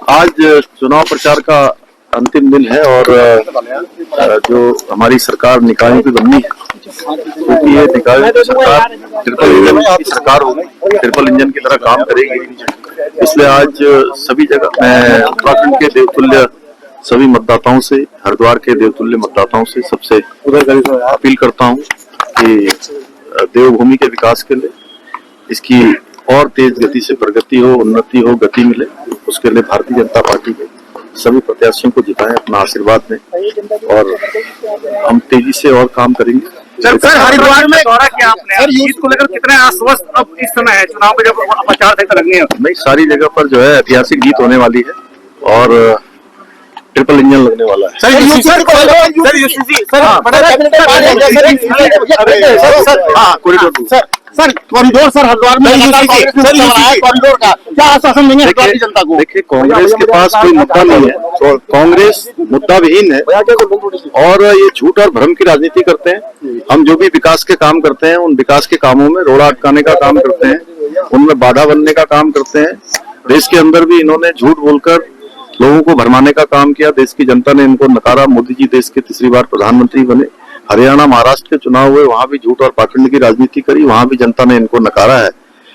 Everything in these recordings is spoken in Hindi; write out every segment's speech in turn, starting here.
आज चुनाव प्रचार का अंतिम दिन है और जो हमारी सरकार निकायों की बननी है, क्योंकि ये निकायों की सरकार ट्रिपल इंजन की सरकार होगी, ट्रिपल इंजन की तरह काम करेगी। इसलिए आज सभी जगह मैं उत्तराखंड के देवतुल्य सभी मतदाताओं से, हरिद्वार के देवतुल्य मतदाताओं से सबसे अपील करता हूँ कि देवभूमि के विकास के लिए इसकी और तेज गति से प्रगति हो, उन्नति हो, गति मिले, उसके लिए भारतीय जनता पार्टी के सभी प्रत्याशियों को जिताएं, अपना आशीर्वाद दें और हम तेजी से और काम करेंगे। सर हरिद्वार में दौरा किया आपने, सर जीत को लेकर कितने आश्वस्त अब इस समय है चुनाव में जब प्रचार तक लगनी है? नहीं, सारी जगह पर जो है ऐतिहासिक जीत होने वाली है और ट्रिपल इंजन लगने वाला है। सर कॉरिडोर सर हरिद्वार में कॉरिडोर का क्या आश्वासन देंगे हरिद्वार की जनता को? देखिए, कांग्रेस के पास कोई मुद्दा नहीं है, तो कांग्रेस मुद्दा विहीन है और ये झूठ और भ्रम की राजनीति करते हैं। हम जो भी विकास के काम करते हैं, उन विकास के कामों में रोड़ा अटकाने का काम करते हैं, उनमें बाधा बनने का काम करते हैं। देश के अंदर भी इन्होंने झूठ बोलकर लोगों को भरमाने का काम किया। देश की जनता ने इनको नकारा। मोदी जी देश के तीसरी बार प्रधानमंत्री बने। हरियाणा, महाराष्ट्र के चुनाव हुए, वहां भी झूठ और पाखंड की राजनीति करी, वहां भी जनता ने इनको नकारा है।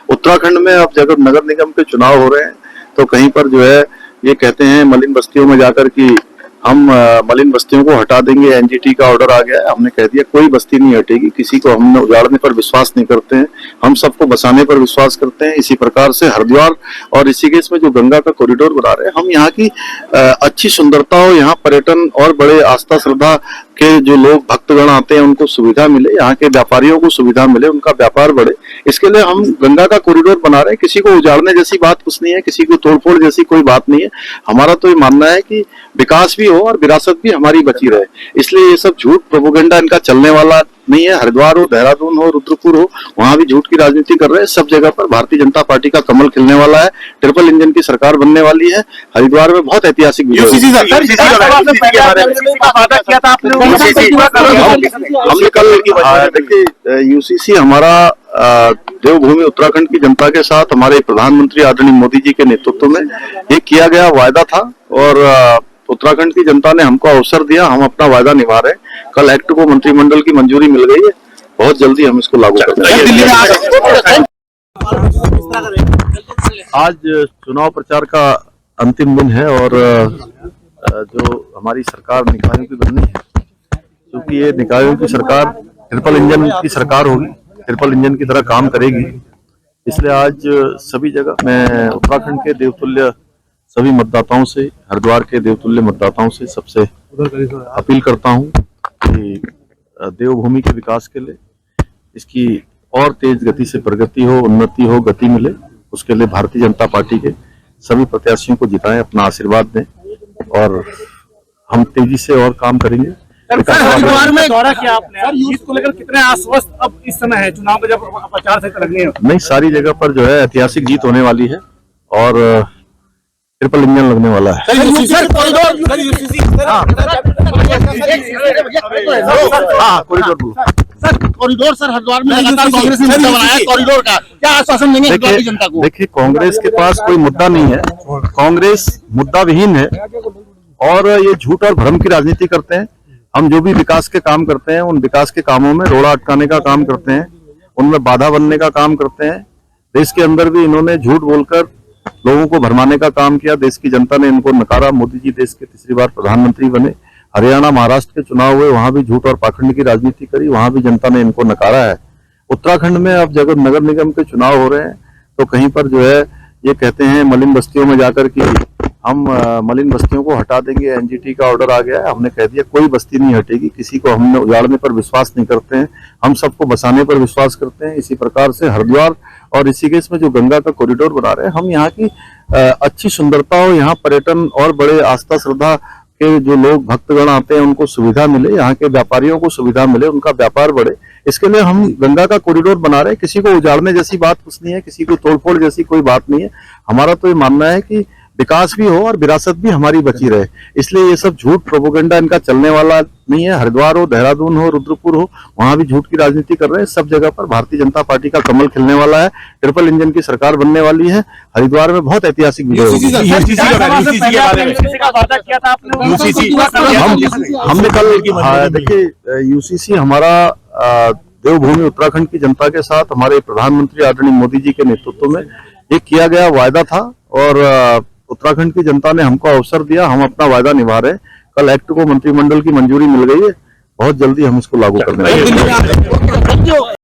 उत्तराखंड में अब जब नगर निगम के चुनाव हो रहे हैं तो कहीं पर जो है ये कहते हैं मलिन बस्तियों में जाकर कि हम मलिन बस्तियों को हटा देंगे, एनजीटी का ऑर्डर आ गया है। हमने कह दिया कोई बस्ती नहीं हटेगी, किसी को हम उजाड़ने पर विश्वास नहीं करते हैं, हम सबको बसाने पर विश्वास करते हैं। इसी प्रकार से हरिद्वार और ऋषिकेश में जो गंगा का कॉरिडोर बना रहे हैं, हम यहाँ की अच्छी सुंदरता हो, यहाँ पर्यटन और बड़े आस्था श्रद्धा के जो लोग भक्तगण आते हैं उनको सुविधा मिले, यहाँ के व्यापारियों को सुविधा मिले, उनका व्यापार बढ़े, इसके लिए हम गंगा का कॉरिडोर बना रहे हैं। किसी को उजाड़ने जैसी बात कुछ नहीं है, किसी को तोड़फोड़ जैसी कोई बात नहीं है। हमारा तो ये मानना है कि विकास भी हो और विरासत भी हमारी बची रहे। इसलिए ये सब झूठ प्रोपेगेंडा इनका चलने वाला नहीं है। हरिद्वार हो, देहरादून हो, रुद्रपुर हो, वहां भी झूठ की राजनीति कर रहे हैं। सब जगह पर भारतीय जनता पार्टी का कमल खिलने वाला है, ट्रिपल इंजन की सरकार बनने वाली है। हरिद्वार में बहुत ऐतिहासिक हमने कल देखिए यूसीसी हमारा देवभूमि उत्तराखंड की जनता के साथ हमारे प्रधानमंत्री आदरणीय मोदी जी के नेतृत्व में ये किया गया वायदा था और उत्तराखंड की जनता ने हमको अवसर दिया, हम अपना वायदा निभा रहे हैं। कल एक्ट को मंत्रिमंडल की मंजूरी मिल गई है, बहुत जल्दी हम इसको लागू करेंगे। आज चुनाव प्रचार का अंतिम दिन है और जो हमारी सरकार निकायों की बननी है, क्योंकि ये निकायों की सरकार ट्रिपल इंजन की सरकार होगी, ट्रिपल इंजन की तरह काम करेगी। इसलिए आज सभी जगह मैं उत्तराखंड के देवतुल्य सभी मतदाताओं से, हरिद्वार के देवतुल्य मतदाताओं से सबसे अपील करता हूं कि देवभूमि के विकास के लिए इसकी और तेज गति से प्रगति हो, उन्नति हो, गति मिले, उसके लिए भारतीय जनता पार्टी के सभी प्रत्याशियों को जिताएं, अपना आशीर्वाद दें और हम तेजी से और काम करेंगे। हरिद्वार में दौरा किया आपने, सर जीत को लेकर कितने आश्वस्त अब इस समय है चुनाव में जब प्रचार तक लगनी है? नहीं, सारी जगह पर जो है ऐतिहासिक जीत होने वाली है और ट्रिपल इंजन लगने वाला है। कॉरिडोर सर हरिद्वार में कांग्रेस ने बनाया कॉरिडोर का क्या आश्वासन देंगे हरिद्वार की जनता को? देखिए, कांग्रेस के पास कोई मुद्दा नहीं है, कांग्रेस मुद्दा विहीन है और ये झूठ और भ्रम की राजनीति करते हैं। हम जो भी विकास के काम करते हैं, उन विकास के कामों में रोड़ा अटकाने का काम करते हैं, उनमें बाधा बनने का काम करते हैं। देश के अंदर भी इन्होंने झूठ बोलकर लोगों को भरमाने का काम किया। देश की जनता ने इनको नकारा। मोदी जी देश के तीसरी बार प्रधानमंत्री बने। हरियाणा, महाराष्ट्र के चुनाव हुए, वहां भी झूठ और पाखंड की राजनीति करी, वहां भी जनता ने इनको नकारा है। उत्तराखंड में अब जब नगर निगम के चुनाव हो रहे हैं तो कहीं पर जो है ये कहते हैं मलिन बस्तियों में जाकर कि हम मलिन बस्तियों को हटा देंगे, एनजीटी का ऑर्डर आ गया है। हमने कह दिया कोई बस्ती नहीं हटेगी, किसी को हमने उजाड़ने पर विश्वास नहीं करते हैं, हम सबको बसाने पर विश्वास करते हैं। इसी प्रकार से हरिद्वार और ऋषिकेश में जो गंगा का कॉरिडोर बना रहे हैं, हम यहाँ की अच्छी सुंदरता हो, यहाँ पर्यटन और बड़े आस्था श्रद्धा के जो लोग भक्तगण आते हैं उनको सुविधा मिले, यहाँ के व्यापारियों को सुविधा मिले, उनका व्यापार बढ़े, इसके लिए हम गंगा का कॉरिडोर बना रहे हैं। किसी को उजाड़ने जैसी बात कुछ नहीं है, किसी को तोड़फोड़ जैसी कोई बात नहीं है। हमारा तो ये मानना है कि विकास भी हो और विरासत भी हमारी बची रहे। इसलिए ये सब झूठ प्रोपोगंडा इनका चलने वाला नहीं है। हरिद्वार हो, देहरादून हो, रुद्रपुर हो, वहां भी झूठ की राजनीति कर रहे हैं। सब जगह पर भारतीय जनता पार्टी का कमल खिलने वाला है। ट्रिपल इंजन की सरकार बनने वाली है। हरिद्वार में बहुत ऐतिहासिक विजय होगी। हमने कल देखिए यूसीसी हमारा देवभूमि उत्तराखंड की जनता के साथ हमारे प्रधानमंत्री आदरणीय मोदी जी के नेतृत्व में एक किया गया वायदा था और उत्तराखंड की जनता ने हमको अवसर दिया। हम अपना वायदा निभा रहे हैं। कल एक्ट को मंत्रिमंडल की मंजूरी मिल गई है। बहुत जल्दी हम इसको लागू करने वाले हैं।